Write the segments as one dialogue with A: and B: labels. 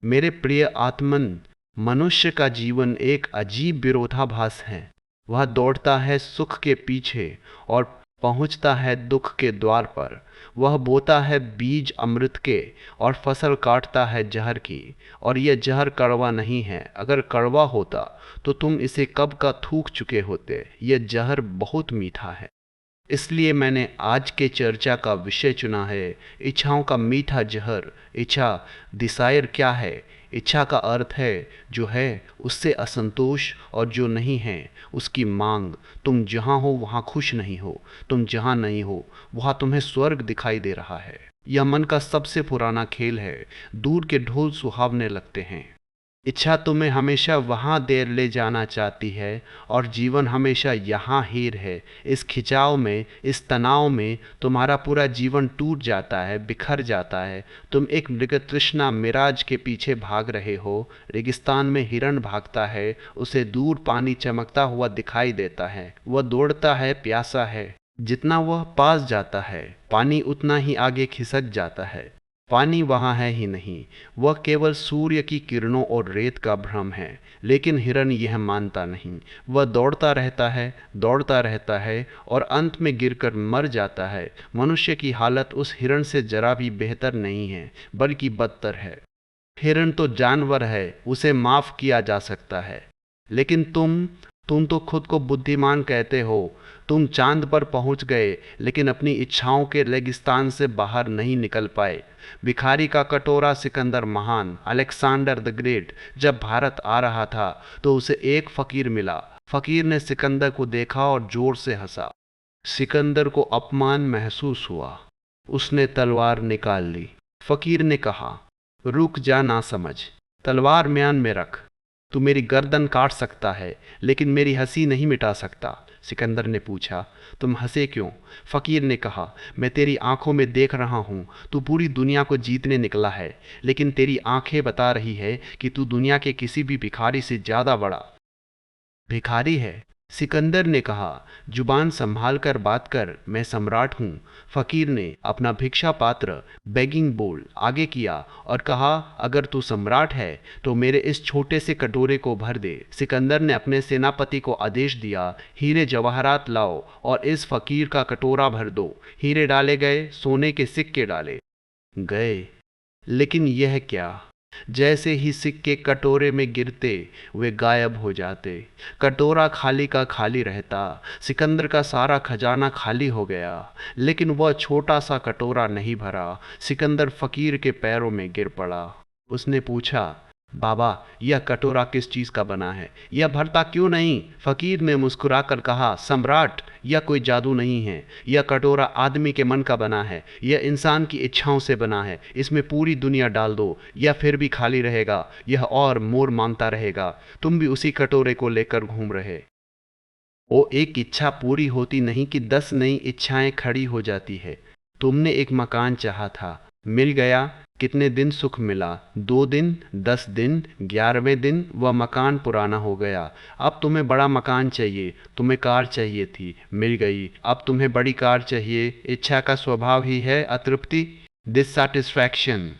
A: मेरे प्रिय आत्मन, मनुष्य का जीवन एक अजीब विरोधाभास है। वह दौड़ता है सुख के पीछे और पहुंचता है दुख के द्वार पर। वह बोता है बीज अमृत के और फसल काटता है जहर की। और यह जहर कड़वा नहीं है। अगर कड़वा होता तो तुम इसे कब का थूक चुके होते। यह जहर बहुत मीठा है। इसलिए मैंने आज के चर्चा का विषय चुना है, इच्छाओं का मीठा जहर। इच्छा, डिसायर क्या है? इच्छा का अर्थ है जो है उससे असंतोष, और जो नहीं है उसकी मांग। तुम जहाँ हो वहाँ खुश नहीं हो। तुम जहाँ नहीं हो वहाँ तुम्हें स्वर्ग दिखाई दे रहा है। यह मन का सबसे पुराना खेल है। दूर के ढोल सुहावने लगते हैं। इच्छा तुम्हें हमेशा वहाँ देर ले जाना चाहती है, और जीवन हमेशा यहाँ हीर है। इस खिंचाव में, इस तनाव में तुम्हारा पूरा जीवन टूट जाता है, बिखर जाता है। तुम एक मृगतृष्णा मिराज के पीछे भाग रहे हो। रेगिस्तान में हिरण भागता है, उसे दूर पानी चमकता हुआ दिखाई देता है। वह दौड़ता है, प्यासा है। जितना वह पास जाता है पानी उतना ही आगे खिसक जाता है। पानी वहाँ है ही नहीं, वह केवल सूर्य की किरणों और रेत का भ्रम है। लेकिन हिरन यह मानता नहीं। वह दौड़ता रहता है, दौड़ता रहता है, और अंत में गिरकर मर जाता है। मनुष्य की हालत उस हिरन से जरा भी बेहतर नहीं है, बल्कि बदतर है। हिरन तो जानवर है, उसे माफ किया जा सकता है। लेकिन तुम तो खुद को बुद्धिमान कहते हो। तुम चांद पर पहुंच गए, लेकिन अपनी इच्छाओं के रेगिस्तान से बाहर नहीं निकल पाए। भिखारी का कटोरा सिकंदर महान, अलेक्जेंडर द ग्रेट, जब भारत आ रहा था तो उसे एक फकीर मिला। फकीर ने सिकंदर को देखा और जोर से हंसा। सिकंदर को अपमान महसूस हुआ। उसने तलवार निकाल ली। फकीर ने कहा, रुक जा ना समझ, तलवार म्यान में रख। तू मेरी गर्दन काट सकता है, लेकिन मेरी हंसी नहीं मिटा सकता। सिकंदर ने पूछा, तुम हंसे क्यों? फकीर ने कहा, मैं तेरी आंखों में देख रहा हूँ। तू पूरी दुनिया को जीतने निकला है, लेकिन तेरी आंखें बता रही है कि तू दुनिया के किसी भी भिखारी से ज्यादा बड़ा भिखारी है। सिकंदर ने कहा, जुबान संभाल कर बात कर, मैं सम्राट हूँ। फकीर ने अपना भिक्षा पात्र, बेगिंग बोल, आगे किया और कहा, अगर तू सम्राट है तो मेरे इस छोटे से कटोरे को भर दे। सिकंदर ने अपने सेनापति को आदेश दिया, हीरे जवाहरात लाओ और इस फकीर का कटोरा भर दो। हीरे डाले गए, सोने के सिक्के डाले गए, लेकिन यह क्या, जैसे ही सिक्के कटोरे में गिरते वे गायब हो जाते। कटोरा खाली का खाली रहता। सिकंदर का सारा खजाना खाली हो गया, लेकिन वह छोटा सा कटोरा नहीं भरा। सिकंदर फकीर के पैरों में गिर पड़ा। उसने पूछा, बाबा, यह कटोरा किस चीज का बना है? यह भरता क्यों नहीं? फकीर ने मुस्कुराकर कहा, सम्राट, यह कोई जादू नहीं है। यह कटोरा आदमी के मन का बना है। यह इंसान की इच्छाओं से बना है। इसमें पूरी दुनिया डाल दो, यह फिर भी खाली रहेगा। यह और मोर मांगता रहेगा। तुम भी उसी कटोरे को लेकर घूम रहे। वो एक इच्छा पूरी होती नहीं कि 10 नई इच्छाएं खड़ी हो जाती है। तुमने एक मकान चाहा था, मिल गया। कितने दिन सुख मिला? 2 दिन, 10 दिन, 11वें दिन वह मकान पुराना हो गया। अब तुम्हें बड़ा मकान चाहिए। तुम्हें कार चाहिए थी, मिल गई। अब तुम्हें बड़ी कार चाहिए। इच्छा का स्वभाव ही है अतृप्ति, डिससैटिस्फैक्शन।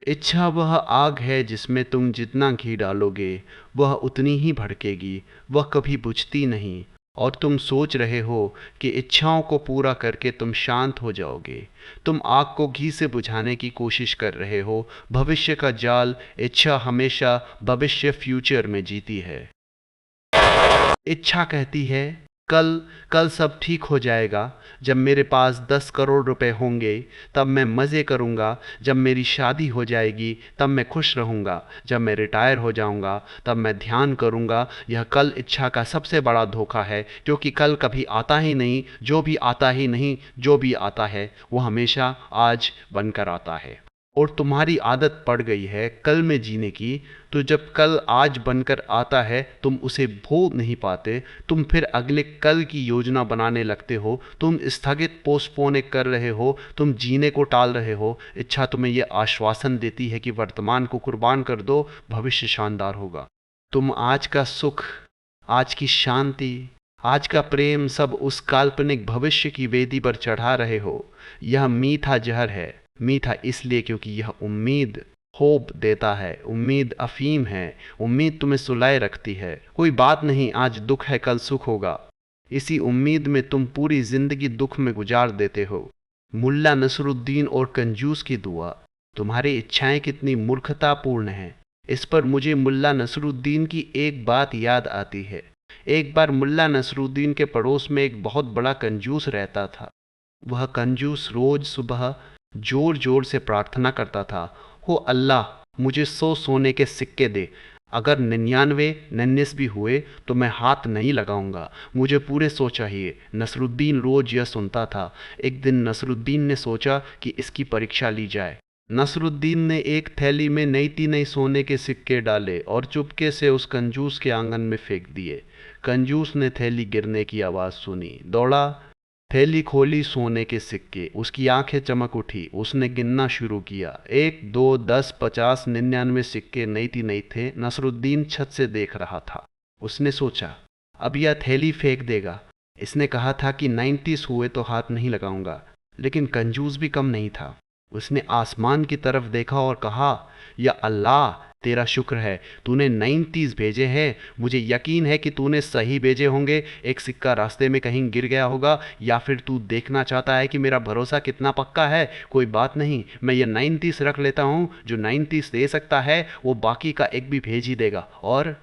A: इच्छा वह आग है जिसमें तुम जितना घी डालोगे वह उतनी ही भड़केगी। वह कभी बुझती नहीं। और तुम सोच रहे हो कि इच्छाओं को पूरा करके तुम शांत हो जाओगे। तुम आग को घी से बुझाने की कोशिश कर रहे हो। भविष्य का जाल। इच्छा हमेशा भविष्य, फ्यूचर में जीती है। इच्छा कहती है, कल कल सब ठीक हो जाएगा। जब मेरे पास 10 करोड़ रुपए होंगे तब मैं मज़े करूँगा। जब मेरी शादी हो जाएगी तब मैं खुश रहूँगा। जब मैं रिटायर हो जाऊँगा तब मैं ध्यान करूँगा। यह कल इच्छा का सबसे बड़ा धोखा है, क्योंकि कल कभी आता ही नहीं। जो भी आता ही नहीं, जो भी आता है वो हमेशा आज बनकर आता है। और तुम्हारी आदत पड़ गई है कल में जीने की। तो जब कल आज बनकर आता है तुम उसे भोग नहीं पाते। तुम फिर अगले कल की योजना बनाने लगते हो। तुम स्थगित, पोस्टपोन कर रहे हो। तुम जीने को टाल रहे हो। इच्छा तुम्हें यह आश्वासन देती है कि वर्तमान को कुर्बान कर दो, भविष्य शानदार होगा। तुम आज का सुख, आज की शांति, आज का प्रेम सब उस काल्पनिक भविष्य की वेदी पर चढ़ा रहे हो। यह मीठा जहर है। मीठा इसलिए क्योंकि यह उम्मीद होप देता है, उम्मीद अफीम है, उम्मीद तुम्हें सुलाए रखती है। कोई बात नहीं, आज दुख है कल सुख होगा, इसी उम्मीद में तुम पूरी जिंदगी दुख में गुजार देते हो। मुल्ला नसरुद्दीन और कंजूस की दुआ। तुम्हारी इच्छाएं कितनी मूर्खतापूर्ण हैं। इस पर मुझे मुल्ला नसरुद्दीन की एक बात याद आती है। एक बार मुल्ला नसरुद्दीन के पड़ोस में एक बहुत बड़ा कंजूस रहता था। वह कंजूस रोज सुबह जोर जोर से प्रार्थना करता था, हो अल्लाह मुझे 100 सोने के सिक्के दे, अगर 99 भी हुए तो मैं हाथ नहीं लगाऊंगा, मुझे पूरे 100 चाहिए। नसरुद्दीन रोज यह सुनता था। एक दिन नसरुद्दीन ने सोचा कि इसकी परीक्षा ली जाए। नसरुद्दीन ने एक थैली में नई सोने के सिक्के डाले और चुपके से उस कंजूस के आंगन में फेंक दिए। कंजूस ने थैली गिरने की आवाज़ सुनी, दौड़ा, थैली खोली, सोने के सिक्के। उसकी आंखें चमक उठी। उसने गिनना शुरू किया, 1 2 10 50 99 सिक्के नई थे। नसरुद्दीन छत से देख रहा था। उसने सोचा, अब यह थैली फेंक देगा। इसने कहा था कि 90 हुए तो हाथ नहीं लगाऊंगा, लेकिन कंजूस भी कम नहीं था। उसने आसमान की तरफ देखा और कहा, या अल्लाह तेरा शुक्र है, तूने 90 भेजे हैं। मुझे यकीन है कि तूने सही भेजे होंगे। एक सिक्का रास्ते में कहीं गिर गया होगा, या फिर तू देखना चाहता है कि मेरा भरोसा कितना पक्का है। कोई बात नहीं, मैं ये 90 रख लेता हूँ। जो 90 दे सकता है वो बाकी का एक भी भेज ही देगा। और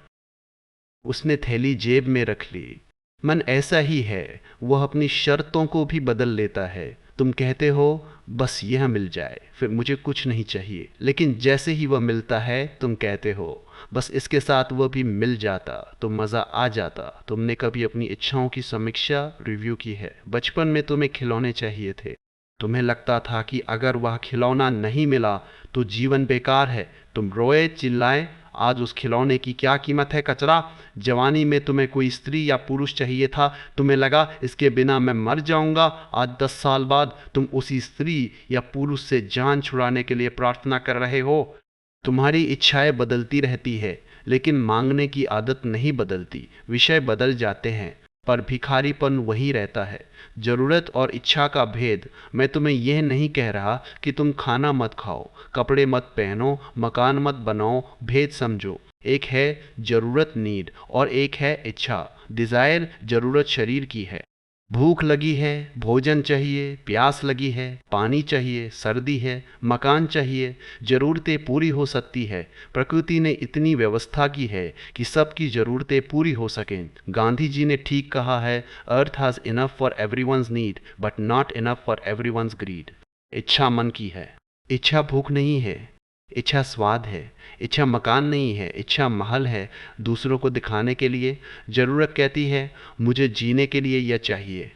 A: उसने थैली जेब में रख ली। मन ऐसा ही है, वह अपनी शर्तों को भी बदल लेता है। तुम कहते हो बस यह मिल जाए, फिर मुझे कुछ नहीं चाहिए, लेकिन जैसे ही वह मिलता है तुम कहते हो बस इसके साथ वह भी मिल जाता तो मज़ा आ जाता। तुमने कभी अपनी इच्छाओं की समीक्षा रिव्यू की है? बचपन में तुम्हें खिलौने चाहिए थे। तुम्हें लगता था कि अगर वह खिलौना नहीं मिला तो जीवन बेकार है। तुम रोए चिल्लाए, आज उस खिलौने की क्या कीमत है, कचरा। जवानी में तुम्हें कोई स्त्री या पुरुष चाहिए था। तुम्हें लगा इसके बिना मैं मर जाऊंगा। आज 10 साल बाद तुम उसी स्त्री या पुरुष से जान छुड़ाने के लिए प्रार्थना कर रहे हो। तुम्हारी इच्छाएं बदलती रहती है, लेकिन मांगने की आदत नहीं बदलती। विषय बदल जाते हैं पर भिखारीपन वही रहता है। जरूरत और इच्छा का भेद। मैं तुम्हें यह नहीं कह रहा कि तुम खाना मत खाओ, कपड़े मत पहनो, मकान मत बनाओ। भेद समझो, एक है जरूरत नीड और एक है इच्छा डिजायर। जरूरत शरीर की है, भूख लगी है, भोजन चाहिए, प्यास लगी है, पानी चाहिए, सर्दी है, मकान चाहिए। जरूरतें पूरी हो सकती है। प्रकृति ने इतनी व्यवस्था की है कि सबकी जरूरतें पूरी हो सकें। गांधी जी ने ठीक कहा है, earth has enough for everyone's need but not enough for everyone's greed. इच्छा मन की है, इच्छा भूख नहीं है। इच्छा स्वाद है, इच्छा मकान नहीं है। इच्छा महल है दूसरों को दिखाने के लिए। जरूरत कहती है मुझे जीने के लिए यह चाहिए।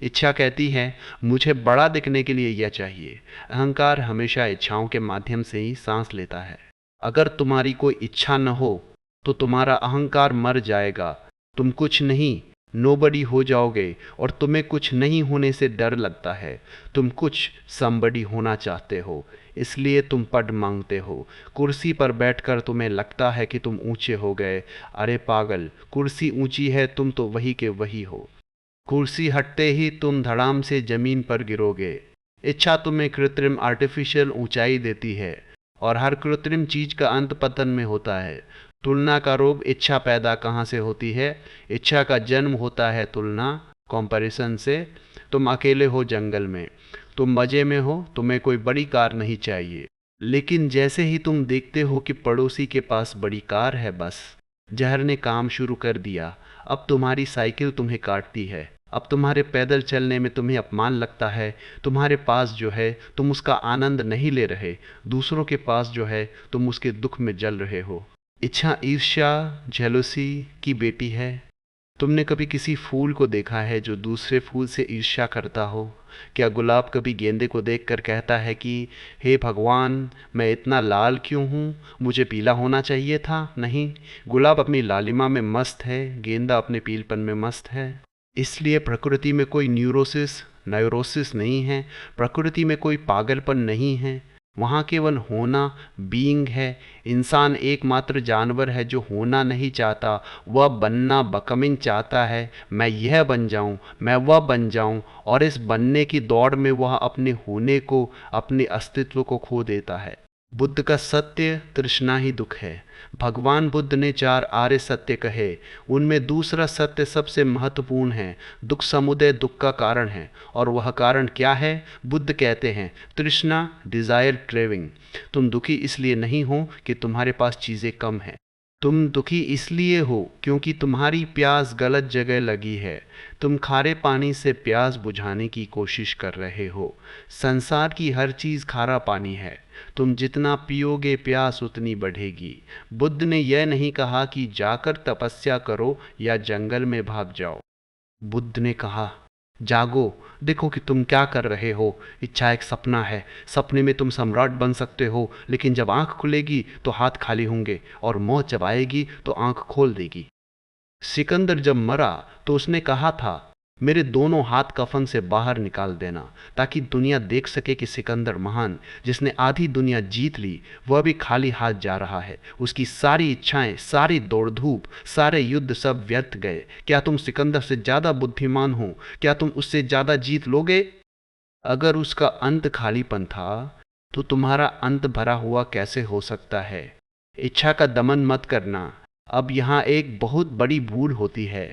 A: इच्छा कहती है मुझे बड़ा दिखने के लिए यह चाहिए। अहंकार हमेशा इच्छाओं के माध्यम से ही सांस लेता है। अगर तुम्हारी कोई इच्छा न हो तो तुम्हारा अहंकार मर जाएगा। तुम कुछ नहीं, नोबडी हो जाओगे और तुम्हें कुछ नहीं होने से डर लगता है। तुम कुछ समबडी होना चाहते हो, इसलिए तुम पद मांगते हो। कुर्सी पर बैठकर तुम्हें लगता है कि तुम ऊंचे हो गए। अरे पागल, कुर्सी ऊंची है, तुम तो वही के वही हो। कुर्सी हटते ही तुम धड़ाम से जमीन पर गिरोगे। इच्छा तुम्हें कृत्रिम आर्टिफिशियल ऊंचाई देती है और हर कृत्रिम चीज का अंत पतन में होता है। तुलना का रोग। इच्छा पैदा कहाँ से होती है? इच्छा का जन्म होता है तुलना, कंपैरिजन से। तुम अकेले हो जंगल में, तुम मजे में हो, तुम्हें कोई बड़ी कार नहीं चाहिए, लेकिन जैसे ही तुम देखते हो कि पड़ोसी के पास बड़ी कार है, बस जहर ने काम शुरू कर दिया। अब तुम्हारी साइकिल तुम्हें काटती है। अब तुम्हारे पैदल चलने में तुम्हें अपमान लगता है। तुम्हारे पास जो है तुम उसका आनंद नहीं ले रहे, दूसरों के पास जो है तुम उसके दुख में जल रहे हो। इच्छा ईर्ष्या, जेलसी की बेटी है। तुमने कभी किसी फूल को देखा है जो दूसरे फूल से ईर्ष्या करता हो? क्या गुलाब कभी गेंदे को देखकर कहता है कि हे भगवान, मैं इतना लाल क्यों हूँ, मुझे पीला होना चाहिए था? नहीं, गुलाब अपनी लालिमा में मस्त है, गेंदा अपने पीलपन में मस्त है। इसलिए प्रकृति में कोई न्यूरोसिस नहीं है। प्रकृति में कोई पागलपन नहीं है। वहाँ केवल होना, बीइंग है। इंसान एकमात्र जानवर है जो होना नहीं चाहता, वह बनना, बकमिंग चाहता है। मैं यह बन जाऊं, मैं वह बन जाऊं, और इस बनने की दौड़ में वह अपने होने को, अपने अस्तित्व को खो देता है। बुद्ध का सत्य तृष्णा ही दुख है। भगवान बुद्ध ने 4 आर्य सत्य कहे, उनमें दूसरा सत्य सबसे महत्वपूर्ण है। दुख समुदय दुख का कारण है, और वह कारण क्या है? बुद्ध कहते हैं तृष्णा, डिजायर, क्रेविंग। तुम दुखी इसलिए नहीं हो कि तुम्हारे पास चीजें कम है। तुम दुखी इसलिए हो क्योंकि तुम्हारी प्यास गलत जगह लगी है। तुम खारे पानी से प्यास बुझाने की कोशिश कर रहे हो। संसार की हर चीज खारा पानी है। तुम जितना पियोगे प्यास उतनी बढ़ेगी। बुद्ध ने यह नहीं कहा कि जाकर तपस्या करो या जंगल में भाग जाओ। बुद्ध ने कहा जागो, देखो कि तुम क्या कर रहे हो। इच्छा एक सपना है। सपने में तुम सम्राट बन सकते हो, लेकिन जब आंख खुलेगी तो हाथ खाली होंगे, और मौत जब आएगी तो आंख खोल देगी। सिकंदर जब मरा तो उसने कहा था मेरे दोनों हाथ कफन से बाहर निकाल देना, ताकि दुनिया देख सके कि सिकंदर महान, जिसने आधी दुनिया जीत ली, वह भी खाली हाथ जा रहा है। उसकी सारी इच्छाएं, सारी दौड़ धूप, सारे युद्ध सब व्यर्थ गए। क्या तुम सिकंदर से ज्यादा बुद्धिमान हो? क्या तुम उससे ज्यादा जीत लोगे? अगर उसका अंत खालीपन था तो तुम्हारा अंत भरा हुआ कैसे हो सकता है? इच्छा का दमन मत करना। अब यहाँ एक बहुत बड़ी भूल होती है।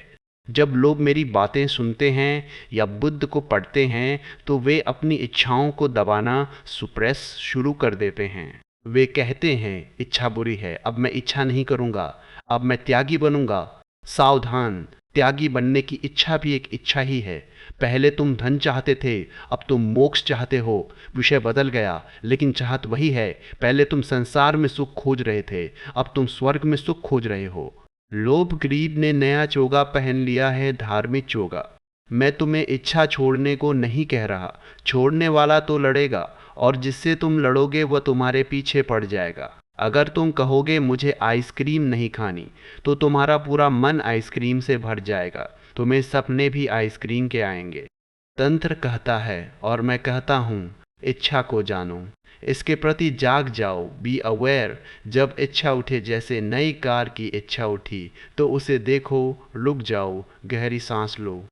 A: जब लोग मेरी बातें सुनते हैं या बुद्ध को पढ़ते हैं तो वे अपनी इच्छाओं को दबाना, सुप्रेस शुरू कर देते हैं। वे कहते हैं इच्छा बुरी है, अब मैं इच्छा नहीं करूँगा, अब मैं त्यागी बनूंगा। सावधान, त्यागी बनने की इच्छा भी एक इच्छा ही है। पहले तुम धन चाहते थे, अब तुम मोक्ष चाहते हो। विषय बदल गया, लेकिन चाहत वही है। पहले तुम संसार में सुख खोज रहे थे, अब तुम स्वर्ग में सुख खोज रहे हो। लोभ ग्रीड ने नया चोगा पहन लिया है, धार्मिक चोगा। मैं तुम्हें इच्छा छोड़ने को नहीं कह रहा। छोड़ने वाला तो लड़ेगा, और जिससे तुम लड़ोगे वह तुम्हारे पीछे पड़ जाएगा। अगर तुम कहोगे मुझे आइसक्रीम नहीं खानी, तो तुम्हारा पूरा मन आइसक्रीम से भर जाएगा। तुम्हें सपने भी आइसक्रीम के आएंगे। तंत्र कहता है और मैं कहता हूँ, इच्छा को जानो, इसके प्रति जाग जाओ, बी अवेयर। जब इच्छा उठे, जैसे नई कार की इच्छा उठी, तो उसे देखो, रुक जाओ, गहरी सांस लो,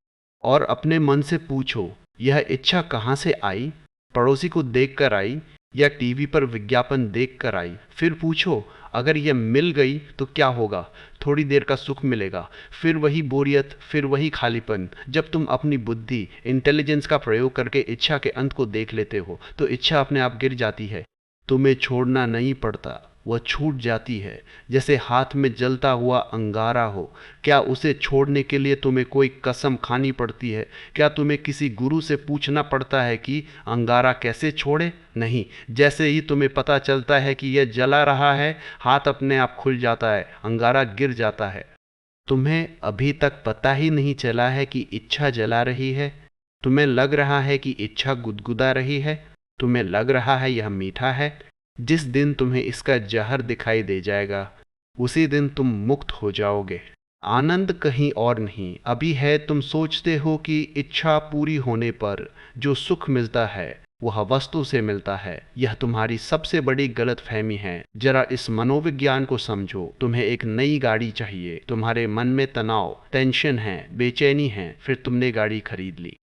A: और अपने मन से पूछो यह इच्छा कहाँ से आई? पड़ोसी को देखकर आई या टीवी पर विज्ञापन देखकर आई? फिर पूछो अगर यह मिल गई तो क्या होगा? थोड़ी देर का सुख मिलेगा, फिर वही बोरियत, फिर वही खालीपन। जब तुम अपनी बुद्धि, इंटेलिजेंस का प्रयोग करके इच्छा के अंत को देख लेते हो तो इच्छा अपने आप गिर जाती है। तुम्हें छोड़ना नहीं पड़ता, वह छूट जाती है, जैसे हाथ में जलता हुआ अंगारा हो। क्या उसे छोड़ने के लिए तुम्हें कोई कसम खानी पड़ती है? क्या तुम्हें किसी गुरु से पूछना पड़ता है कि अंगारा कैसे छोड़े? नहीं, जैसे ही तुम्हें पता चलता है कि यह जला रहा है, हाथ अपने आप खुल जाता है, अंगारा गिर जाता है। तुम्हें अभी तक पता ही नहीं चला है कि इच्छा जला रही है। तुम्हें लग रहा है कि इच्छा गुदगुदा रही है। तुम्हें लग रहा है यह मीठा है। जिस दिन तुम्हें इसका जहर दिखाई दे जाएगा, उसी दिन तुम मुक्त हो जाओगे। आनंद कहीं और नहीं, अभी है। तुम सोचते हो कि इच्छा पूरी होने पर जो सुख मिलता है वह वस्तु से मिलता है। यह तुम्हारी सबसे बड़ी गलतफहमी है। जरा इस मनोविज्ञान को समझो। तुम्हें एक नई गाड़ी चाहिए, तुम्हारे मन में तनाव, टेंशन है, बेचैनी है, फिर तुमने गाड़ी खरीद ली।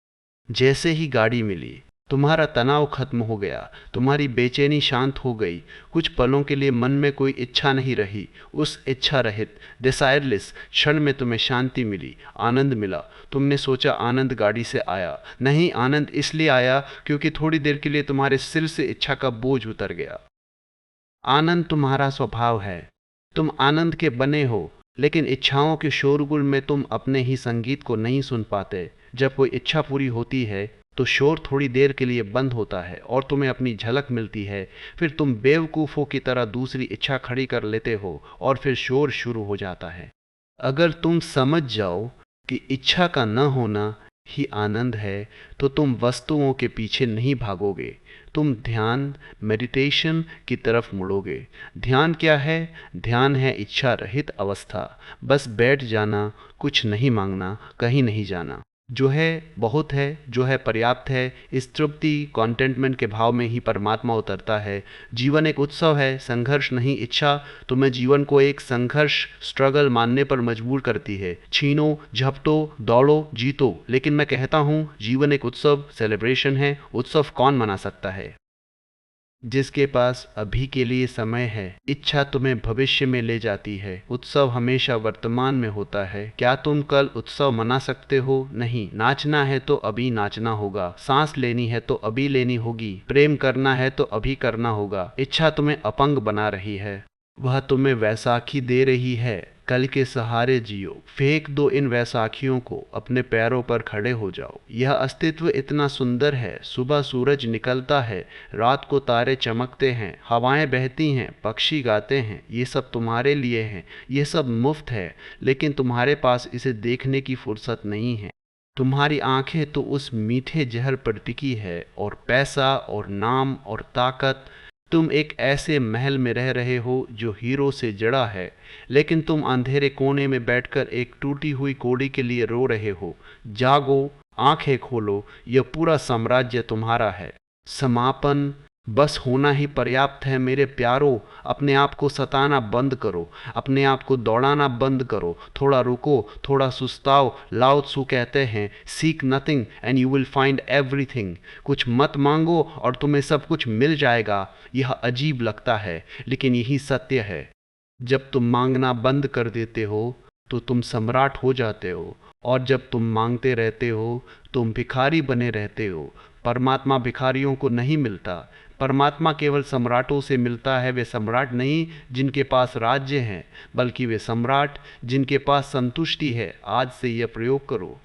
A: जैसे ही गाड़ी मिली, तुम्हारा तनाव खत्म हो गया, तुम्हारी बेचैनी शांत हो गई। कुछ पलों के लिए मन में कोई इच्छा नहीं रही। उस इच्छा रहित, डिसायरलेस क्षण में तुम्हें शांति मिली, आनंद मिला। तुमने सोचा आनंद गाड़ी से आया। नहीं, आनंद इसलिए आया क्योंकि थोड़ी देर के लिए तुम्हारे सिर से इच्छा का बोझ उतर गया। आनंद तुम्हारा स्वभाव है। तुम आनंद के बने हो, लेकिन इच्छाओं के शोरगुल में तुम अपने ही संगीत को नहीं सुन पाते। जब कोई इच्छा पूरी होती है तो शोर थोड़ी देर के लिए बंद होता है और तुम्हें अपनी झलक मिलती है। फिर तुम बेवकूफ़ों की तरह दूसरी इच्छा खड़ी कर लेते हो और फिर शोर शुरू हो जाता है। अगर तुम समझ जाओ कि इच्छा का न होना ही आनंद है, तो तुम वस्तुओं के पीछे नहीं भागोगे। तुम ध्यान, मेडिटेशन की तरफ मुड़ोगे। ध्यान क्या है? ध्यान है इच्छा रहित अवस्था। बस बैठ जाना, कुछ नहीं मांगना, कहीं नहीं जाना। जो है बहुत है, जो है पर्याप्त है। इस तृप्ति, कॉन्टेंटमेंट के भाव में ही परमात्मा उतरता है। जीवन एक उत्सव है, संघर्ष नहीं इच्छा। तुम्हें जीवन को एक संघर्ष, स्ट्रगल मानने पर मजबूर करती है। छीनो, झपटो, दौड़ो, जीतो। लेकिन मैं कहता हूँ जीवन एक उत्सव, सेलिब्रेशन है। उत्सव कौन मना सकता है? जिसके पास अभी के लिए समय है, इच्छा तुम्हें भविष्य में ले जाती है। उत्सव हमेशा वर्तमान में होता है। क्या तुम कल उत्सव मना सकते हो? नहीं। नाचना है तो अभी नाचना होगा, सांस लेनी है तो अभी लेनी होगी, प्रेम करना है तो अभी करना होगा। इच्छा तुम्हें अपंग बना रही है, वह तुम्हें वैसाखी दे रही है। कल के सहारे जियो, फेंक दो इन वैसाखियों को, अपने पैरों पर खड़े हो जाओ। यह अस्तित्व इतना सुंदर है। सुबह सूरज निकलता है, रात को तारे चमकते हैं, हवाएं बहती हैं, पक्षी गाते हैं। ये सब तुम्हारे लिए है, ये सब मुफ्त है, लेकिन तुम्हारे पास इसे देखने की फुर्सत नहीं है। तुम्हारी आंखें तो उस मीठे जहर पर टिकी है, और पैसा और नाम और ताकत। तुम एक ऐसे महल में रह रहे हो जो हीरो से जड़ा है, लेकिन तुम अंधेरे कोने में बैठकर एक टूटी हुई कौड़ी के लिए रो रहे हो। जागो, आंखें खोलो, यह पूरा साम्राज्य तुम्हारा है। समापन बस होना ही पर्याप्त है मेरे प्यारों। अपने आप को सताना बंद करो, अपने आप को दौड़ाना बंद करो। थोड़ा रुको, थोड़ा सुस्ताओ। लाओ त्सु कहते हैं, seek nothing and you will find everything. कुछ मत मांगो और तुम्हें सब कुछ मिल जाएगा। यह अजीब लगता है, लेकिन यही सत्य है। जब तुम मांगना बंद कर देते हो तो तुम सम्राट हो जाते हो, और जब तुम मांगते रहते हो तुम भिखारी बने रहते हो। परमात्मा भिखारियों को नहीं मिलता, परमात्मा केवल सम्राटों से मिलता है। वे सम्राट नहीं जिनके पास राज्य हैं, बल्कि वे सम्राट जिनके पास संतुष्टि है। आज से यह प्रयोग करो,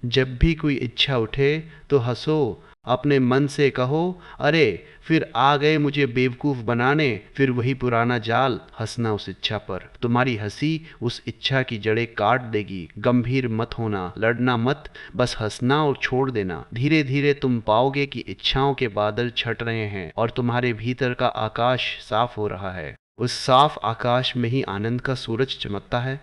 A: जब भी कोई इच्छा उठे तो हंसो। अपने मन से कहो, अरे फिर आ गए मुझे बेवकूफ़ बनाने। फिर वही पुराना जाल, हंसना उस इच्छा पर। तुम्हारी हंसी उस इच्छा की जड़ें काट देगी। गंभीर मत होना, लड़ना मत, बस हंसना और छोड़ देना। धीरे धीरे तुम पाओगे कि इच्छाओं के बादल छट रहे हैं और तुम्हारे भीतर का आकाश साफ हो रहा है। उस साफ आकाश में ही आनंद का सूरज चमकता है।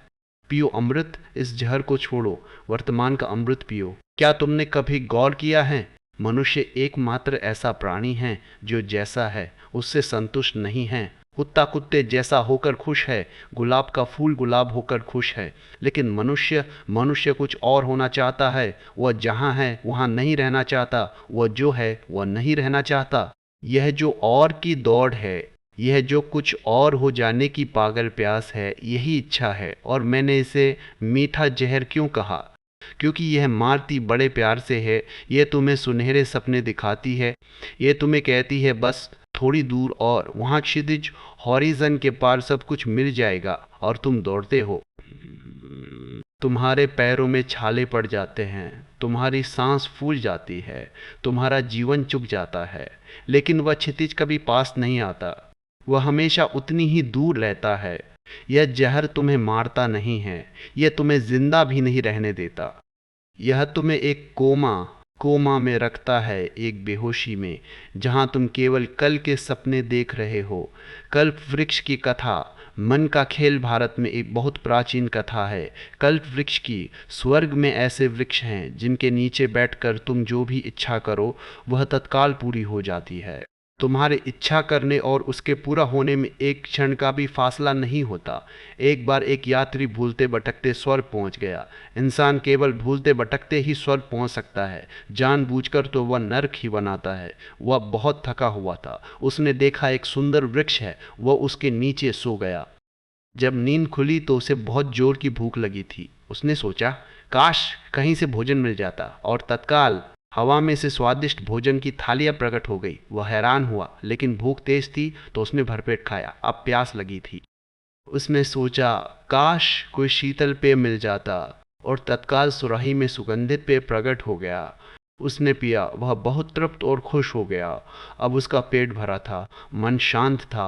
A: पियो अमृत, इस जहर को छोड़ो, वर्तमान का अमृत पियो। क्या तुमने कभी गौर किया है, मनुष्य एकमात्र ऐसा प्राणी है जो जैसा है उससे संतुष्ट नहीं है। कुत्ता कुत्ते जैसा होकर खुश है, गुलाब का फूल गुलाब होकर खुश है, लेकिन मनुष्य मनुष्य कुछ और होना चाहता है। वह जहाँ है वहाँ नहीं रहना चाहता, वह जो है वह नहीं रहना चाहता। यह जो और की दौड़ है, यह जो कुछ और हो जाने की पागल प्यास है, यही इच्छा है। और मैंने इसे मीठा जहर क्यों कहा? क्योंकि यह मारती बड़े प्यार से है। यह तुम्हें सुनहरे सपने दिखाती है, यह तुम्हें कहती है बस थोड़ी दूर और, वहाँ क्षितिज हॉरिजन के पार सब कुछ मिल जाएगा। और तुम दौड़ते हो, तुम्हारे पैरों में छाले पड़ जाते हैं, तुम्हारी सांस फूल जाती है, तुम्हारा जीवन चुक जाता है, लेकिन वह क्षितिज कभी पास नहीं आता। वह हमेशा उतनी ही दूर रहता है। यह जहर तुम्हें मारता नहीं है, यह तुम्हें जिंदा भी नहीं रहने देता। यह तुम्हें एक कोमा में रखता है, एक बेहोशी में, जहां तुम केवल कल के सपने देख रहे हो। कल्प वृक्ष की कथा, मन का खेल भारत में एक बहुत प्राचीन कथा है। कल्प वृक्ष की, स्वर्ग में ऐसे वृक्ष हैं जिनके नीचे बैठकर तुम जो भी इच्छा करो वह तत्काल पूरी हो जाती है। तुम्हारे इच्छा करने और उसके पूरा होने में एक क्षण का भी फासला नहीं होता। एक बार एक यात्री भूलते भटकते स्वर्ग पहुंच गया। इंसान केवल भूलते भटकते ही स्वर्ग पहुंच सकता है, जानबूझकर तो वह नर्क ही बनाता है। वह बहुत थका हुआ था, उसने देखा एक सुंदर वृक्ष है, वह उसके नीचे सो गया। जब नींद खुली तो उसे बहुत जोर की भूख लगी थी। उसने सोचा, काश कहीं से भोजन मिल जाता, और तत्काल हवा में से स्वादिष्ट भोजन की थालियां प्रकट हो गई। वह हैरान हुआ, लेकिन भूख तेज थी तो उसने भरपेट खाया। अब प्यास लगी थी। उसने सोचा, काश कोई शीतल पेय मिल जाता, और तत्काल सुराही में सुगंधित पेय प्रकट हो गया। उसने पिया, वह बहुत तृप्त और खुश हो गया। अब उसका पेट भरा था, मन शांत था।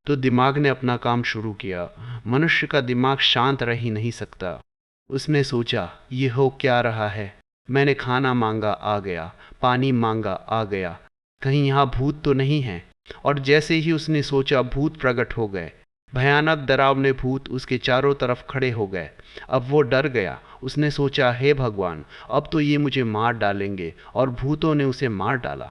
A: तो दिमाग ने अपना काम शुरू किया। मनुष्य का दिमाग शांत रह ही नहीं सकता। उसने सोचा, ये हो क्या रहा है? मैंने खाना मांगा, आ गया, पानी मांगा, आ गया, कहीं यहाँ भूत तो नहीं है? और जैसे ही उसने सोचा, भूत प्रकट हो गए। भयानक डरावने भूत उसके चारों तरफ खड़े हो गए। अब वो डर गया। उसने सोचा, हे भगवान, अब तो ये मुझे मार डालेंगे। और भूतों ने उसे मार डाला।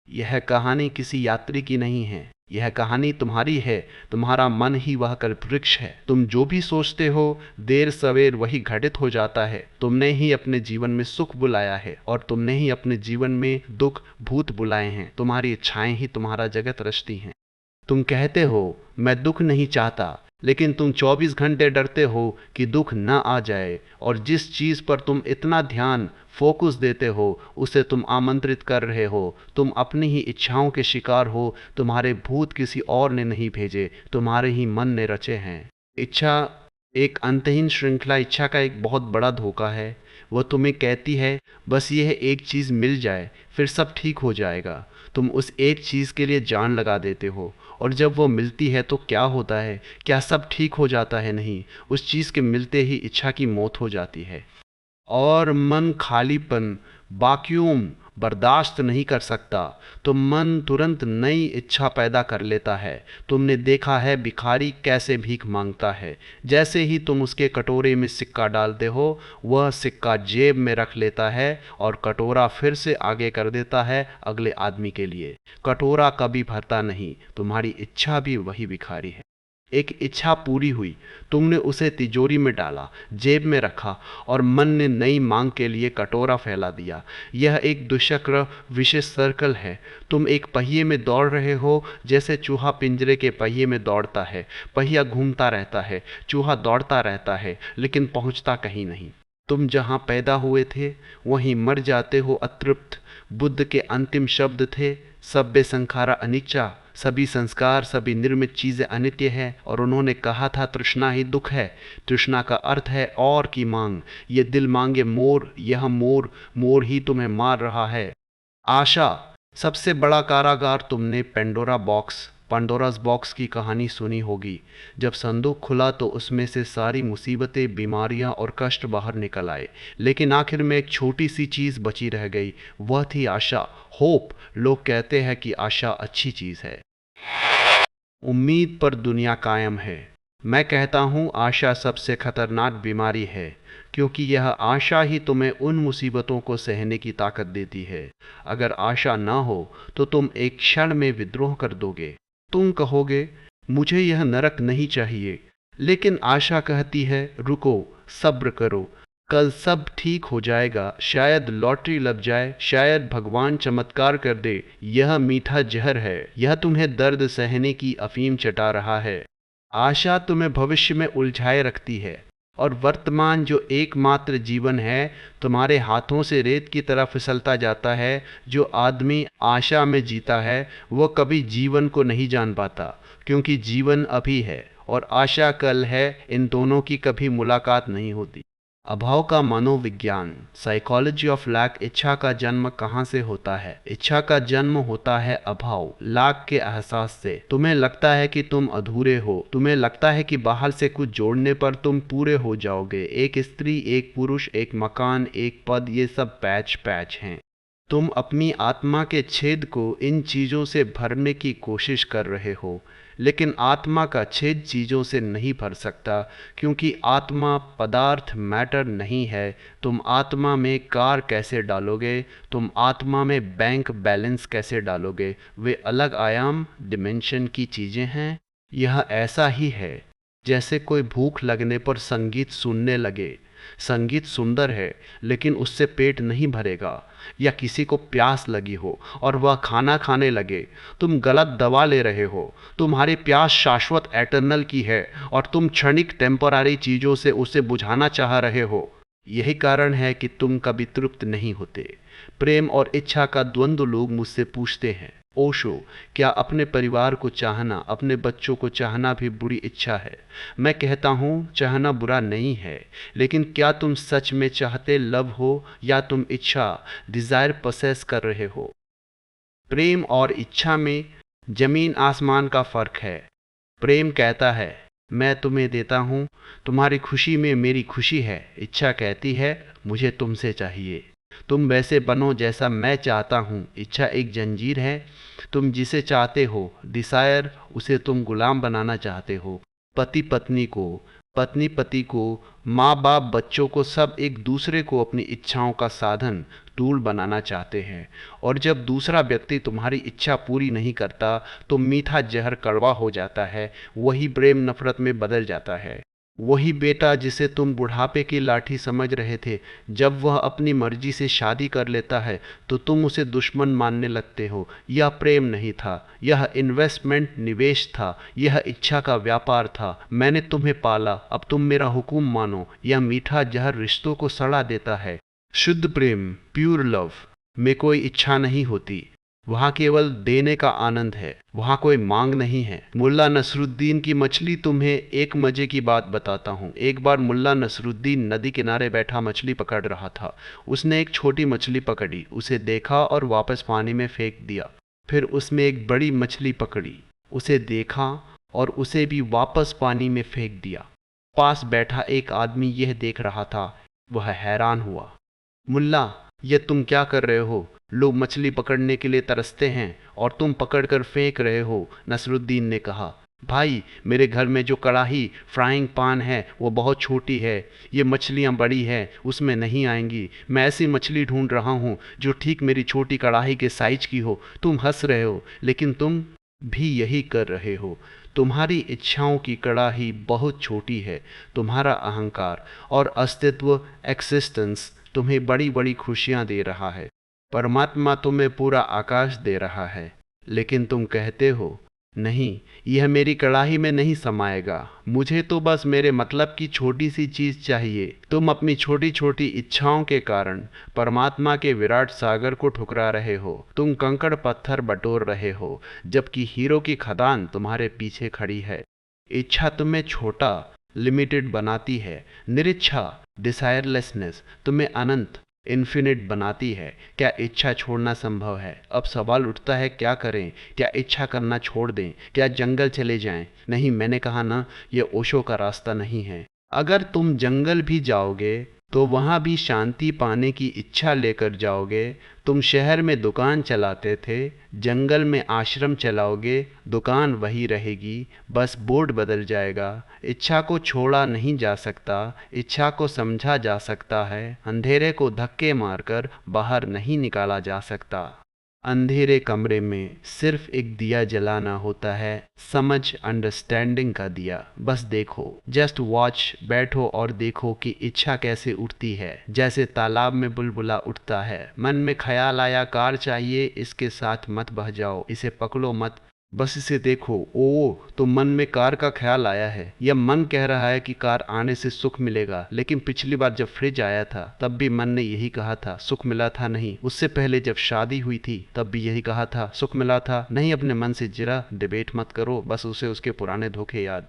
A: यह कहानी किसी यात्री की नहीं है, यह कहानी तुम्हारी है, तुम्हारा मन ही वह कल्पवृक्ष है। तुम जो भी सोचते हो देर सवेर वही घटित हो जाता है। तुमने ही अपने जीवन में सुख बुलाया है और तुमने ही अपने जीवन में दुख भूत बुलाए हैं। तुम्हारी इच्छाएं ही तुम्हारा जगत रचती हैं। तुम कहते हो मैं दुख नहीं चाहता, लेकिन तुम 24 घंटे डरते हो कि दुख न आ जाए, और जिस चीज पर तुम इतना ध्यान फोकस देते हो उसे तुम आमंत्रित कर रहे हो। तुम अपनी ही इच्छाओं के शिकार हो। तुम्हारे भूत किसी और ने नहीं भेजे, तुम्हारे ही मन ने रचे हैं। इच्छा एक अंतहीन श्रृंखला, इच्छा का एक बहुत बड़ा धोखा है। वह तुम्हें कहती है बस यह एक चीज मिल जाए फिर सब ठीक हो जाएगा। तुम उस एक चीज के लिए जान लगा देते हो, और जब वो मिलती है तो क्या होता है? क्या सब ठीक हो जाता है? नहीं, उस चीज के मिलते ही इच्छा की मौत हो जाती है। और मन खालीपन, वैक्यूम बर्दाश्त नहीं कर सकता, तो मन तुरंत नई इच्छा पैदा कर लेता है। तुमने देखा है भिखारी कैसे भीख मांगता है। जैसे ही तुम उसके कटोरे में सिक्का डालते हो वह सिक्का जेब में रख लेता है और कटोरा फिर से आगे कर देता है अगले आदमी के लिए। कटोरा कभी भरता नहीं। तुम्हारी इच्छा भी वही भिखारी है। एक इच्छा पूरी हुई, तुमने उसे तिजोरी में डाला, जेब में रखा, और मन ने नई मांग के लिए कटोरा फैला दिया। यह एक दुष्चक्र विशेष सर्कल है। तुम एक पहिए में दौड़ रहे हो, जैसे चूहा पिंजरे के पहिए में दौड़ता है। पहिया घूमता रहता है, चूहा दौड़ता रहता है, लेकिन पहुंचता कहीं नहीं। तुम जहां पैदा हुए थे वहीं मर जाते हो अतृप्त। बुद्ध के अंतिम शब्द थे सभ्य संखारा अनिच्चा, सभी संस्कार सभी निर्मित चीजें अनित्य है। और उन्होंने कहा था तृष्णा ही दुख है। तृष्णा का अर्थ है और की मांग। ये दिल मांगे मोर, यह मोर, मोर ही तुम्हें मार रहा है। आशा सबसे बड़ा कारागार। तुमने पंडोरास बॉक्स की कहानी सुनी होगी। जब संदूक खुला तो उसमें से सारी मुसीबतें, बीमारियां और कष्ट बाहर निकल आए, लेकिन आखिर में एक छोटी सी चीज बची रह गई। वह थी आशा, होप। लोग कहते हैं कि आशा अच्छी चीज है, उम्मीद पर दुनिया कायम है। मैं कहता हूं आशा सबसे खतरनाक बीमारी है, क्योंकि यह आशा ही तुम्हें उन मुसीबतों को सहने की ताकत देती है। अगर आशा ना हो तो तुम एक क्षण में विद्रोह कर दोगे। तुम कहोगे मुझे यह नरक नहीं चाहिए, लेकिन आशा कहती है रुको, सब्र करो, कल सब ठीक हो जाएगा। शायद लॉटरी लग जाए, शायद भगवान चमत्कार कर दे। यह मीठा जहर है, यह तुम्हें दर्द सहने की अफीम चटा रहा है। आशा तुम्हें भविष्य में उलझाए रखती है, और वर्तमान जो एकमात्र जीवन है तुम्हारे हाथों से रेत की तरह फिसलता जाता है। जो आदमी आशा में जीता है वह कभी जीवन को नहीं जान पाता, क्योंकि जीवन अभी है और आशा कल है। इन दोनों की कभी मुलाकात नहीं होती। अभाव का मनोविज्ञान, साइकोलॉजी ऑफ लैक। इच्छा का जन्म कहाँ से होता है? इच्छा का जन्म होता है अभाव, लाक के एहसास से। तुम्हें लगता है कि तुम अधूरे हो, तुम्हें लगता है कि बाहर से कुछ जोड़ने पर तुम पूरे हो जाओगे। एक स्त्री, एक पुरुष, एक मकान, एक पद, ये सब पैच पैच हैं। तुम अपनी आत्मा के छेद को इन चीज़ों से भरने की कोशिश कर रहे हो, लेकिन आत्मा का छेद चीज़ों से नहीं भर सकता, क्योंकि आत्मा पदार्थ, मैटर नहीं है। तुम आत्मा में कार कैसे डालोगे? तुम आत्मा में बैंक बैलेंस कैसे डालोगे? वे अलग आयाम, डिमेंशन की चीज़ें हैं। यह ऐसा ही है जैसे कोई भूख लगने पर संगीत सुनने लगे। संगीत सुंदर है, लेकिन उससे पेट नहीं भरेगा। या किसी को प्यास लगी हो और वह खाना खाने लगे, तुम गलत दवा ले रहे हो। तुम्हारी प्यास शाश्वत एटर्नल की है और तुम क्षणिक टेम्परारी चीज़ों से उसे बुझाना चाह रहे हो। यही कारण है कि तुम कभी तृप्त नहीं होते। प्रेम और इच्छा का द्वंद्व लोग मुझसे पूछते हैं, ओशो, क्या अपने परिवार को चाहना, अपने बच्चों को चाहना भी बुरी इच्छा है? मैं कहता हूँ चाहना बुरा नहीं है, लेकिन क्या तुम सच में चाहते लव हो, या तुम इच्छा, डिजायर पसेस कर रहे हो? प्रेम और इच्छा में जमीन आसमान का फर्क है। प्रेम कहता है मैं तुम्हें देता हूँ, तुम्हारी खुशी में मेरी खुशी है। इच्छा कहती है मुझे तुमसे चाहिए, तुम वैसे बनो जैसा मैं चाहता हूँ। इच्छा एक जंजीर है, तुम जिसे चाहते हो, डिसायर, उसे तुम गुलाम बनाना चाहते हो। पति पत्नी को, पत्नी पति को, माँ बाप बच्चों को, सब एक दूसरे को अपनी इच्छाओं का साधन, टूल बनाना चाहते हैं। और जब दूसरा व्यक्ति तुम्हारी इच्छा पूरी नहीं करता तो मीठा जहर कड़वा हो जाता है, वही प्रेम नफरत में बदल जाता है। वही बेटा जिसे तुम बुढ़ापे की लाठी समझ रहे थे, जब वह अपनी मर्जी से शादी कर लेता है तो तुम उसे दुश्मन मानने लगते हो। यह प्रेम नहीं था, यह इन्वेस्टमेंट, निवेश था, यह इच्छा का व्यापार था। मैंने तुम्हें पाला, अब तुम मेरा हुक्म मानो। यह मीठा जहर रिश्तों को सड़ा देता है। शुद्ध प्रेम, प्योर लव में कोई इच्छा नहीं होती, वहाँ केवल देने का आनंद है, वहाँ कोई मांग नहीं है। मुल्ला नसरुद्दीन की मछली। तुम्हें एक मजे की बात बताता हूँ। एक बार मुल्ला नसरुद्दीन नदी किनारे बैठा मछली पकड़ रहा था। उसने एक छोटी मछली पकड़ी, उसे देखा और वापस पानी में फेंक दिया। फिर उसने एक बड़ी मछली पकड़ी, उसे देखा और उसे भी वापस पानी में फेंक दिया। पास बैठा एक आदमी यह देख रहा था, वह हैरान हुआ। मुल्ला, ये तुम क्या कर रहे हो? लोग मछली पकड़ने के लिए तरसते हैं और तुम पकड़कर फेंक रहे हो। नसरुद्दीन ने कहा, भाई, मेरे घर में जो कढ़ाई, फ्राइंग पान है वो बहुत छोटी है। ये मछलियाँ बड़ी हैं, उसमें नहीं आएंगी। मैं ऐसी मछली ढूंढ रहा हूँ जो ठीक मेरी छोटी कढ़ाई के साइज की हो। तुम हंस रहे हो, लेकिन तुम भी यही कर रहे हो। तुम्हारी इच्छाओं की कड़ाही बहुत छोटी है। तुम्हारा अहंकार और अस्तित्व, एक्सिस्टेंस, तुम्हें बड़ी बड़ी खुशियां दे रहा है। परमात्मा तुम्हें पूरा आकाश दे रहा है, लेकिन तुम कहते हो, नहीं, यह मेरी कड़ाही में नहीं समाएगा। मुझे तो बस मेरे मतलब की छोटी सी चीज चाहिए। तुम अपनी छोटी छोटी इच्छाओं के कारण परमात्मा के विराट सागर को ठुकरा रहे हो। तुम कंकड़ पत्थर बटोर रहे हो, जबकि हीरो की खदान तुम्हारे पीछे खड़ी है। इच्छा तुम्हें छोटा, लिमिटेड बनाती है। निरीच्छा, डिसायरलेसनेस, तुम्हें अनंत, इन्फिनिट बनाती है। क्या इच्छा छोड़ना संभव है? अब सवाल उठता है, क्या करें? क्या इच्छा करना छोड़ दें? क्या जंगल चले जाएं? नहीं, मैंने कहा ना, यह ओशो का रास्ता नहीं है। अगर तुम जंगल भी जाओगे तो वहां भी शांति पाने की इच्छा लेकर जाओगे। तुम शहर में दुकान चलाते थे, जंगल में आश्रम चलाओगे, दुकान वही रहेगी, बस बोर्ड बदल जाएगा। इच्छा को छोड़ा नहीं जा सकता, इच्छा को समझा जा सकता है। अंधेरे को धक्के मारकर बाहर नहीं निकाला जा सकता। अंधेरे कमरे में सिर्फ एक दिया जलाना होता है, समझ, अंडरस्टैंडिंग का दिया। बस देखो, जस्ट वॉच, बैठो और देखो कि इच्छा कैसे उठती है। जैसे तालाब में बुलबुला उठता है। मन में ख्याल आया, कार चाहिए, इसके साथ मत बह जाओ, इसे पकड़ो मत, बस इसे देखो। ओ, तो मन में कार का ख्याल आया है। यह मन कह रहा है कि कार आने से सुख मिलेगा, लेकिन पिछली बार जब फ्रिज आया था तब भी मन ने यही कहा था, सुख मिला था नहीं। उससे पहले जब शादी हुई थी तब भी यही कहा था, सुख मिला था नहीं। अपने मन से जरा डिबेट मत करो, बस उसे उसके पुराने धोखे याद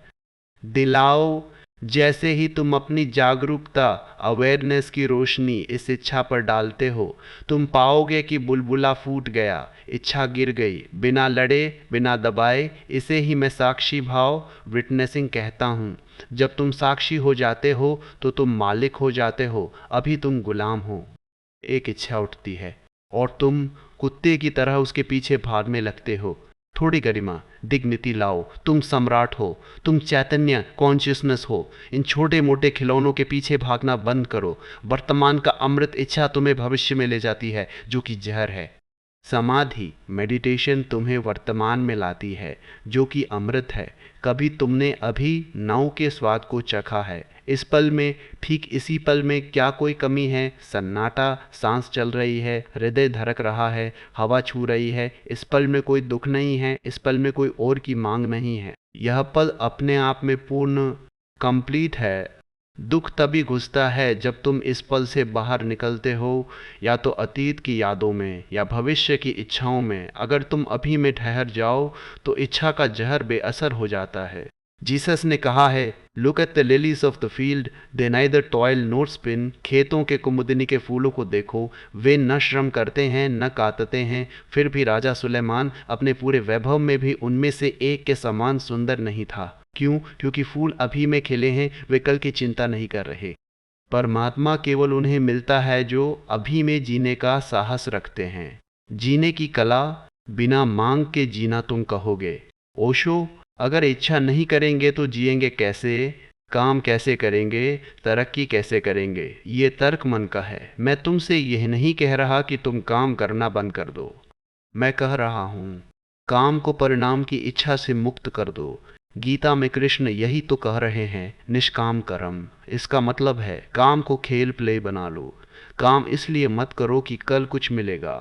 A: दिलाओ। जैसे ही तुम अपनी जागरूकता, अवेयरनेस की रोशनी इस इच्छा पर डालते हो, तुम पाओगे कि बुलबुला फूट गया, इच्छा गिर गई, बिना लड़े, बिना दबाए। इसे ही मैं साक्षी भाव, विटनेसिंग कहता हूँ। जब तुम साक्षी हो जाते हो तो तुम मालिक हो जाते हो, अभी तुम गुलाम हो। एक इच्छा उठती है और तुम कुत्ते की तरह उसके पीछे भागने लगते हो। थोड़ी गरिमा, डिग्निटी लाओ। तुम सम्राट हो, तुम चैतन्य, कॉन्शियसनेस हो। इन छोटे मोटे खिलौनों के पीछे भागना बंद करो। वर्तमान का अमृत इच्छा तुम्हें भविष्य में ले जाती है, जो कि जहर है। समाधि, मेडिटेशन तुम्हें वर्तमान में लाती है, जो कि अमृत है। कभी तुमने अभी नाव के स्वाद को चखा है? इस पल में, ठीक इसी पल में क्या कोई कमी है? सन्नाटा, सांस चल रही है, हृदय धड़क रहा है, हवा छू रही है। इस पल में कोई दुख नहीं है, इस पल में कोई और की मांग नहीं है। यह पल अपने आप में पूर्ण, कंप्लीट है। दुख तभी घुसता है जब तुम इस पल से बाहर निकलते हो, या तो अतीत की यादों में या भविष्य की इच्छाओं में। अगर तुम अभी में ठहर जाओ तो इच्छा का जहर बेअसर हो जाता है। जीसस ने कहा है, look at the lilies of the field, they neither toil NOR spin. खेतों के कुमुदिनी के फूलों को देखो, वे न श्रम करते हैं न कातते हैं, फिर भी राजा सुलेमान अपने पूरे वैभव में भी उनमें से एक के समान सुंदर नहीं था। क्यों? क्योंकि फूल अभी में खिले हैं, वे कल की चिंता नहीं कर रहे। परमात्मा केवल उन्हें मिलता है जो अभी में जीने का साहस रखते हैं। जीने की कला, बिना मांग के जीना तुम कहोगे। ओशो, अगर इच्छा नहीं करेंगे तो जिएंगे कैसे? काम कैसे करेंगे, तरक्की कैसे करेंगे, ये तर्क मन का है। मैं तुमसे यह नहीं कह रहा कि तुम काम करना बंद कर दो। मैं कह रहा हूँ काम को परिणाम की इच्छा से मुक्त कर दो। गीता में कृष्ण यही तो कह रहे हैं, निष्काम कर्म। इसका मतलब है काम को खेल प्ले बना लो। काम इसलिए मत करो कि कल कुछ मिलेगा,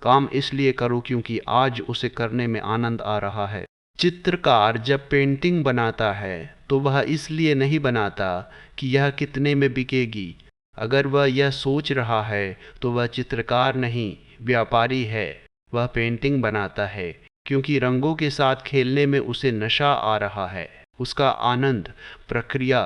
A: काम इसलिए करो क्योंकि आज उसे करने में आनंद आ रहा है। चित्रकार जब पेंटिंग बनाता है तो वह इसलिए नहीं बनाता कि यह कितने में बिकेगी। अगर वह यह सोच रहा है तो वह चित्रकार नहीं, व्यापारी है। वह पेंटिंग बनाता है क्योंकि रंगों के साथ खेलने में उसे नशा आ रहा है। उसका आनंद प्रक्रिया,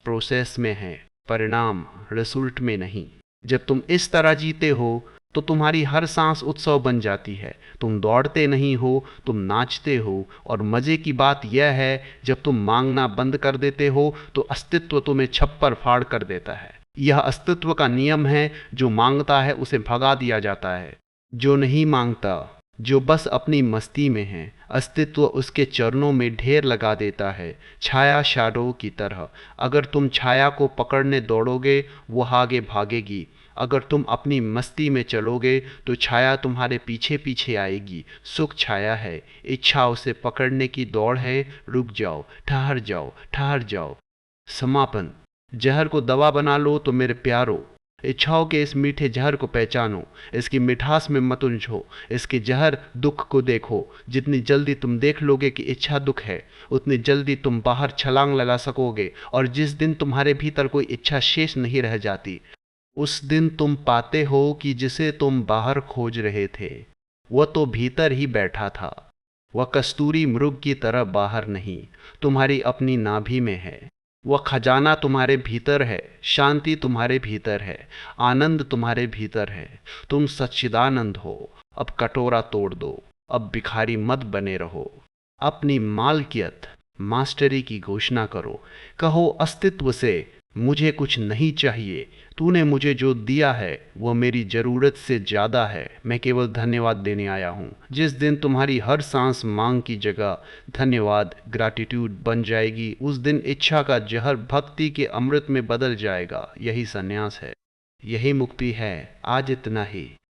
A: प्रोसेस में है, परिणाम रिजल्ट में नहीं। जब तुम इस तरह जीते हो तो तुम्हारी हर सांस उत्सव बन जाती है। तुम दौड़ते नहीं हो, तुम नाचते हो। और मजे की बात यह है, जब तुम मांगना बंद कर देते हो तो अस्तित्व तुम्हें छप्पर फाड़ कर देता है। यह अस्तित्व का नियम है, जो मांगता है उसे भगा दिया जाता है। जो नहीं मांगता, जो बस अपनी मस्ती में है, अस्तित्व उसके चरणों में ढेर लगा देता है, छाया शैडो की तरह। अगर तुम छाया को पकड़ने दौड़ोगे, वो आगे भागेगी। अगर तुम अपनी मस्ती में चलोगे तो छाया तुम्हारे पीछे पीछे आएगी। सुख छाया है, इच्छा उसे पकड़ने की दौड़ है। रुक जाओ, ठहर जाओ, ठहर जाओ। समापन। जहर को दवा बना लो तो मेरे प्यारो, इच्छाओं के इस मीठे जहर को पहचानो। इसकी मिठास में मत उलझो, इसके जहर दुख को देखो। जितनी जल्दी तुम देख लोगे कि इच्छा दुख है, उतनी जल्दी तुम बाहर छलांग लगा सकोगे। और जिस दिन तुम्हारे भीतर कोई इच्छा शेष नहीं रह जाती, उस दिन तुम पाते हो कि जिसे तुम बाहर खोज रहे थे वह तो भीतर ही बैठा था। वह कस्तूरी मृग की तरह बाहर नहीं, तुम्हारी अपनी नाभि में है। वह खजाना तुम्हारे भीतर है, शांति तुम्हारे भीतर है, आनंद तुम्हारे भीतर है। तुम सच्चिदानंद हो। अब कटोरा तोड़ दो, अब भिखारी मत बने रहो। अपनी मालकियत, मास्टरी की घोषणा करो। कहो अस्तित्व से, मुझे कुछ नहीं चाहिए। तूने मुझे जो दिया है वो मेरी ज़रूरत से ज़्यादा है। मैं केवल धन्यवाद देने आया हूँ। जिस दिन तुम्हारी हर सांस मांग की जगह धन्यवाद, ग्रैटिट्यूड बन जाएगी, उस दिन इच्छा का जहर भक्ति के अमृत में बदल जाएगा। यही संन्यास है, यही मुक्ति है। आज इतना ही।